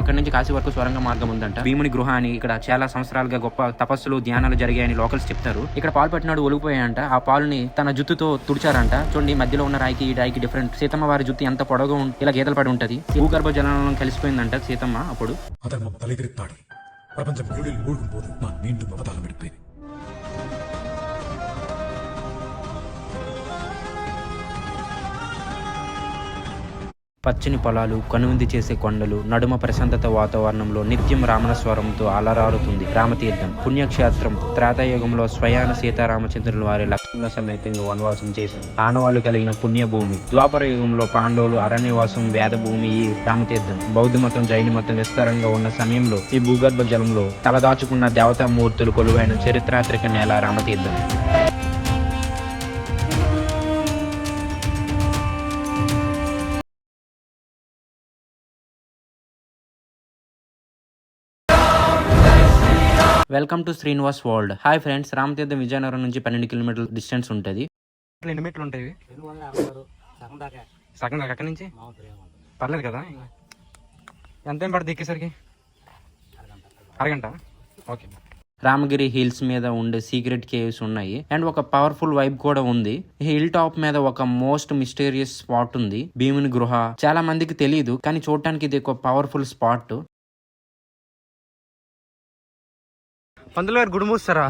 ఇక్కడ నుంచి కాశీ వరకు సొరంగ మార్గం ఉందంట. భీముని గృహ అని ఇక్కడ చాలా సంవత్సరాలుగా గొప్ప తపస్సులు ధ్యానాలు జరిగాయని లోకల్స్ చెప్తారు. ఇక్కడ పాలు పట్టినాడు ఒలిగిపోయాయంట. ఆ పాలుని తన జుత్తుతో తుడిచారంట. చూడండి మధ్యలో ఉన్న రాయికి ఈ రాయికి డిఫరెంట్. సీతమ్మ వారి జుత్తు ఎంత పొడవుగా ఇలా గీతలు పడి ఉంటది. భూగర్భ జలంలో కలిసిపోయిందంట సీతమ్మ. అప్పుడు పచ్చని పొలాలు, కనువిందు చేసే కొండలు, నడుమ ప్రశాంతత వాతావరణంలో నిత్యం రామణస్వరంతో అలరారుతుంది రామతీర్థం. పుణ్యక్షేత్రం. త్రేతాయుగంలో స్వయాన సీతారామచంద్రుల వారి లక్ష్మణ సమేతంగా వనవాసం చేసింది. ఆనవాళ్లు కలిగిన పుణ్యభూమి. ద్వాపర యుగంలో పాండవులు అరణ్యవాసం వేదభూమి ఈ రామతీర్థం. బౌద్ధ మతం, జైన మతం విస్తారంగా ఉన్న సమయంలో ఈ భూగర్భ జలంలో తలదాచుకున్న దేవతామూర్తులు కొలువైన చరిత్రాత్మక నేల Ramatheertham. Welcome to Srinivas world. Hi friends, Ramatheertham Vizianagaram నుంచి 12 కిలోమీటర్ల డిస్టెన్స్ ఉంటుంది. ఎన్ని మీటర్లు ఉంటాయి? సగం దాకా. అక్కడి నుంచి పర్లేదు కదా? ఎంతేం పడుతుంది ఎక్కేసరికి? అరగంట. ఓకే. రామగిరి హిల్స్ మీద ఉండే సీక్రెట్ కేవ్స్ ఉన్నాయి అండ్ ఒక పవర్ఫుల్ వైబ్ కూడా ఉంది. హిల్ టాప్ మీద ఒక మోస్ట్ మిస్టీరియస్ స్పాట్ ఉంది, భీముని గృహ. చాలా మందికి తెలియదు కానీ చూడటానికి ఇది ఒక పవర్ఫుల్ స్పాట్. పంతులు గారు గుడి మూస్తారా?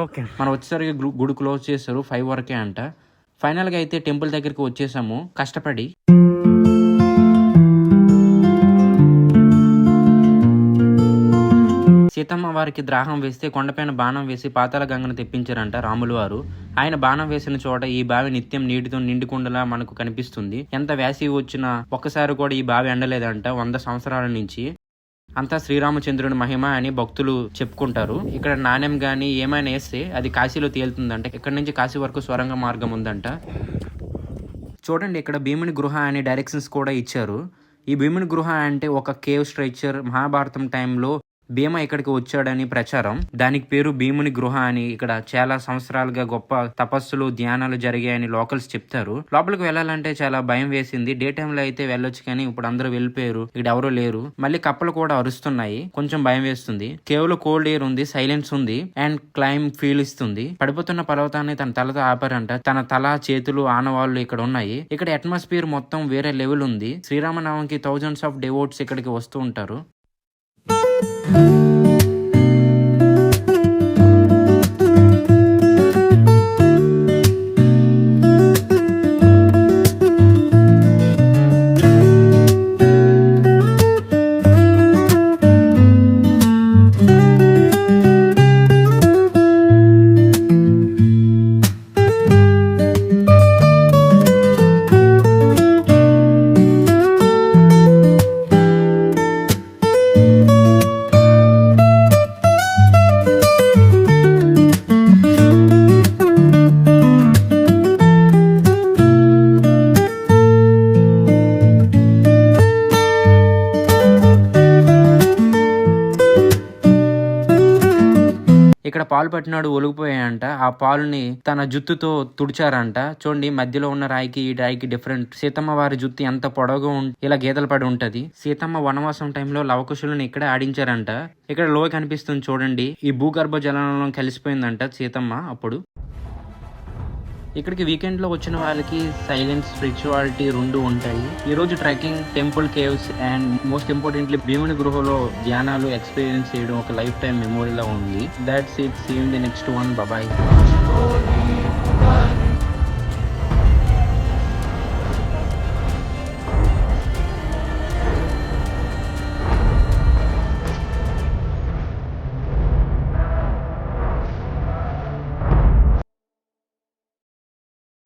ఓకే. మనం వచ్చేసరికి గుడి క్లోజ్ చేస్తారు 5 వరకే అంట. ఫైనల్గా అయితే టెంపుల్ దగ్గరికి వచ్చేసాము కష్టపడి. సీతమ్మ వారికి ద్రాహం వేస్తే కొండపైన బాణం వేసి పాతాళ గంగను తెప్పించారంట రాములు వారు. ఆయన బాణం వేసిన చోట ఈ బావి నిత్యం నీటితో నిండుకుండలా మనకు కనిపిస్తుంది. ఎంత వేసవి వచ్చినా ఒక్కసారి కూడా ఈ బావి ఎండలేదంట 100 సంవత్సరాల నుంచి. అంతా శ్రీరామచంద్రుని మహిమ అని భక్తులు చెప్పుకుంటారు. ఇక్కడ నాణ్యం గాని ఏమైనా వేస్తే అది కాశీలో తేలుతుందంట. ఇక్కడ నుంచి కాశీ వరకు సొరంగ మార్గం ఉందంట. చూడండి ఇక్కడ భీముని గృహ అనే డైరెక్షన్స్ కూడా ఇచ్చారు. ఈ భీముని గృహ అంటే ఒక కేవ్ స్ట్రక్చర్. మహాభారతం టైంలో భీమ ఇక్కడికి వచ్చాడని ప్రచారం. దానికి పేరు భీముని గృహ అని. ఇక్కడ చాలా సంవత్సరాలుగా గొప్ప తపస్సులు ధ్యానాలు జరిగాయని లోకల్స్ చెప్తారు. లోపలికి వెళ్ళాలంటే చాలా భయం వేసింది. డే టైమ్ లో అయితే వెళ్ళొచ్చు కానీ ఇప్పుడు అందరూ వెళ్ళిపోయారు. ఇక్కడ ఎవరూ లేరు. మళ్ళీ కప్పలు కూడా అరుస్తున్నాయి. కొంచెం భయం వేస్తుంది. కేవ్ లో కోల్డ్ ఎయిర్ ఉంది, సైలెన్స్ ఉంది అండ్ క్లైమ్ ఫీల్ ఇస్తుంది. పడిపోతున్న పర్వతాన్ని తన తలతో ఆపారంట. తన తల, చేతులు, ఆనవాళ్లు ఇక్కడ ఉన్నాయి. ఇక్కడ అట్మాస్ఫియర్ మొత్తం వేరే లెవెల్ ఉంది. శ్రీరామనవమికి థౌజండ్స్ ఆఫ్ డివోట్స్ ఇక్కడికి వస్తూ ఉంటారు. ఇక్కడ పాలు పట్టినాడు ఒలిగిపోయాయంట. ఆ పాలుని తన జుత్తుతో తుడిచారంట. చూడండి మధ్యలో ఉన్న రాయికి ఈ రాయికి డిఫరెంట్. సీతమ్మ వారి జుత్తు ఎంత పొడవుగా ఇలా గీతలు పడి ఉంటది. సీతమ్మ వనవాసం టైంలో లవకుశులను ఇక్కడే ఆడించారంట. ఇక్కడ లోయ కనిపిస్తుంది చూడండి. ఈ భూగర్భ జలంలో కలిసిపోయిందంట సీతమ్మ. అప్పుడు ఇక్కడికి వీకెండ్ లో వచ్చిన వాళ్ళకి సైలెన్స్, స్పిరిచువాలిటీ రెండు ఉంటాయి. ఈ రోజు trekking, temple, caves and most importantly భీముని గృహలో ధ్యానాలు ఎక్స్పీరియన్స్ చేయడం ఒక లైఫ్ టైం మెమోరీలా ఉంది. That's it. See you in the next one. Bye.